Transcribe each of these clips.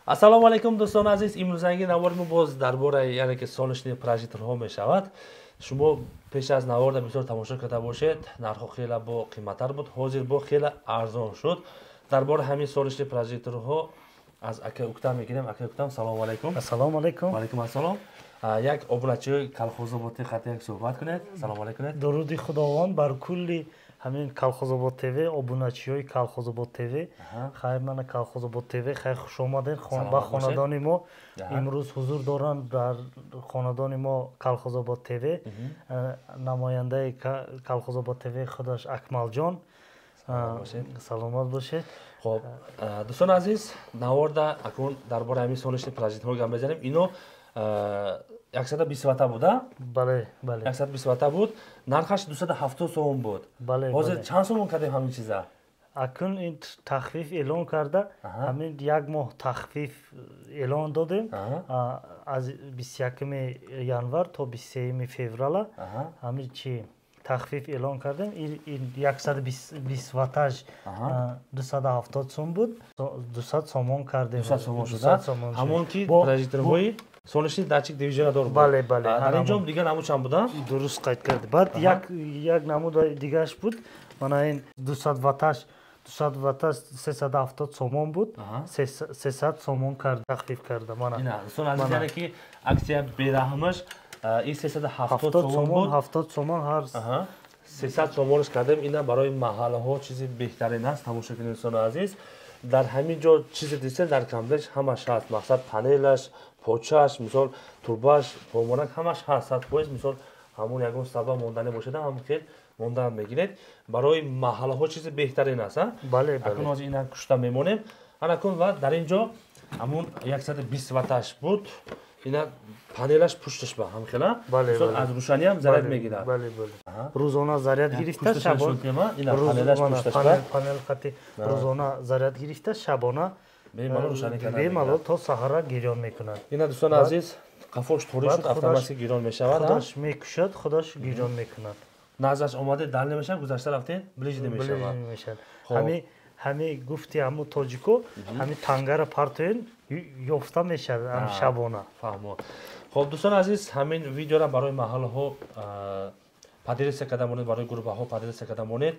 ассалому алайкум дӯстони азиз, имрӯзанги навори мо боз дар бораи яне ки солишни прожекторҳо мешавад. Шумо пеш аз наворда бисёр тамошо карда бошед, нархҳо хеле бо қиматтар буд, ҳозир бо хеле арзон шуд. Дар бораи ҳамин солишни прожекторҳо аз ака Уктам мегирем. Ака Уктам, салому алайкум. Ассалому алайкум. Ва алайкум ассалом. Як обуначиҳои Колхозобод хати як суҳбат кунед. Салому алайкум. Дуруди худованд бар кулли ҳамин Колхозобод ТВ, обуначиҳои Колхозобод ТВ. Хайр мана Колхозобод ТВ, хайр хуш омадед ба хонадони мо. Имрӯз ҳузур доранд дар хонадони мо Колхозобод ТВ. Намояндаи Колхозобод ТВ худаш Акмалҷон. Саломат бошед. Хоб, дӯстони азиз, наворда акун дар бораи ҳамин солишни прожектҳо гап мезанем. Ино 120 вата буда? Бале, бале. 120 вата буд. Нархаш 270 сом буд. Бале. Ҳозир чанд сомон кардем ҳамин чиза? Акун ин тахфиф эълон карда, ҳамин як моҳ тахфиф эълон додем. Аз 21 январ то 23 феврала ҳамин чи тахфиф эълон кардем. Ин 120 ваташ 270 сом буд. 200 сомон кардем. 200 сомон шуда. Ҳамон ки прожекторҳои солишни датчик дивизионадор буд. Бале, бале. Дар инҷом дига намуд чанд буда? Дуруст қайд кард. Баъд як намуд дигааш буд. Мана ин 200 ваташ 370 сомон буд. 300 сомон кард тахфиф карда мана. Ина, сон азиз яне ки аксия бераҳмаш ин 370 сомон буд. 70 сомон ҳар 300 сомонш кардем. Ина барои маҳаллаҳо чизи беҳтарин аст. Тамошо кунед дӯстони азиз. Дар ҳамин ҷо чизе дисен дар камдаш ҳамаш ҳаст. Мақсад панелаш, почаш, мисол турбаш, помонак ҳамаш ҳаст. 100% мисол ҳамун ягон сабба мондани бошада ҳам хел мондан мегиред. Барои маҳаллаҳо чизи беҳтарин аст. Бале, бале. Акун ҳозир ина кушта мемонем. Анакун ва дар ин ҷо ҳамун 120 ваташ буд. Ина панелаш пушташ ба ҳам хела. Мисол аз рӯшаниям заряд мегирад. Бале, бале. Рӯзона заряд гирифта шабона. Ина панелаш пушташ ба. Панел хати рӯзона заряд гирифта шабона бемалол рӯшанӣ кардан. Бемалол то саҳара гирён мекунад. Ина дӯстони азиз, қафош торӣ шуд, автоматик гирён мешавад. Худаш мекушад, худаш гирён мекунад. Назаш омаде дар намешад, гузашта рафтед, блиҷ намешад. ҳами гуфти ҳаму тоҷико, ҳами тангара партоен ёфта мешад ҳам шабона. Фаҳмо. Хоб, дӯстони азиз, ҳамин видеоро барои маҳаллаҳо падириса карда монед, барои гурбаҳо падириса карда монед.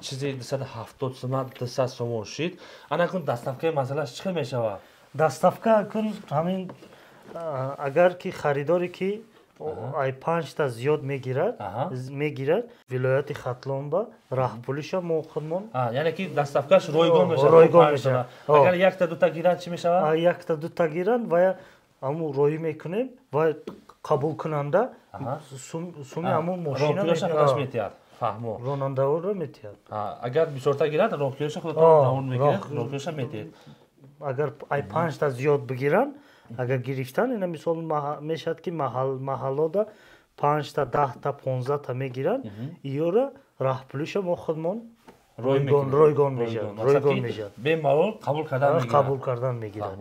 Чизи 270 сомон, 200 сомон шид. Анакун даставкаи масъалаш чӣ хел мешавад? Даставка кун ҳамин агар ки харидоре ки ай 5 та зиёд мегирад вилояти Хатлонба раҳпулиша мо худмон. Яъне ки даставкаш ройгон мешавад. Агар якта дута гиранд чӣ мешавад? Якта дута гиранд ва аму роӣ мекунем ва қабул кунанда суми аму мошина метиҳад. Фаҳмо. Ронандаро метиҳад. Агар бисёрта гирад, роҳкиёша худатон даҳон мегирад, роҳкиёша метиҳад. Агар ай 5 та зиёд бигиранд, агар гирифтан ина мисол мешад ки маҳаллода 5 та 10 та 15 та мегиранд, иёра раҳпулиша мо худмон ройгон мешад. Бемалол қабул кардан мегирад.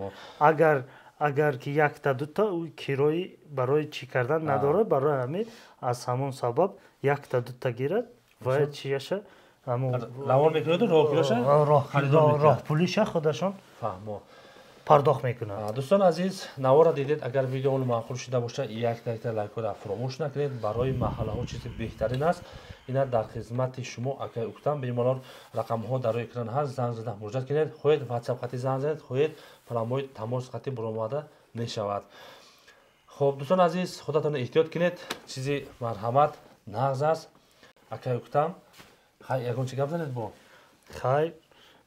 Агар ки якта дута кирои барои чӣ кардан надорад, барои ҳамин аз ҳамон сабаб якта дута гирад ва чияша равон мекунад, роҳпулиша худашон фаҳмо пардохт мекунад. дӯстони азиз, навора дидед. Агар видеоно маъқул шуда боша, якта лайкода фуромӯш накунед. Барои маҳаллаҳо чизи беҳтарин аст. Ина дар хизмати шумо ака Уктам. Бемалол рақамҳо дар рӯи экран ҳаст. Занг зада муроҷиат кунед. хоҳед ватсап хати занг занед, хоҳед фаромои тамос хати буромада мешавад. хоб, дӯстони азиз, худатон эҳтиёт кунед. Чизи марҳамат нағз аст. ака Уктам, хай ягон чӣ гап занед бо? Хай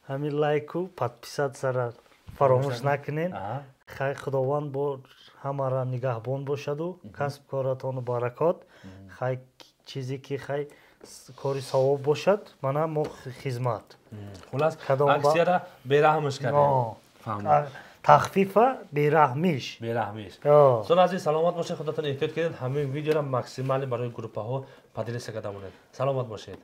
ҳамин лайку подписат сара фаромӯш накунед. Хай худованд бо ҳамара нигаҳбон бошаду касб коратону баракот. Хай чизе ки хай кори савоб бошад, мана мо хизмат. Хулас аксияра бераҳмиш кардем. Тахфифа бераҳмиш. Сон азиз, саломат бошед, худатон эҳтиёт кунед. ҳамин видеоро максимали барои группаҳо падириса карда монед. Саломат бошед.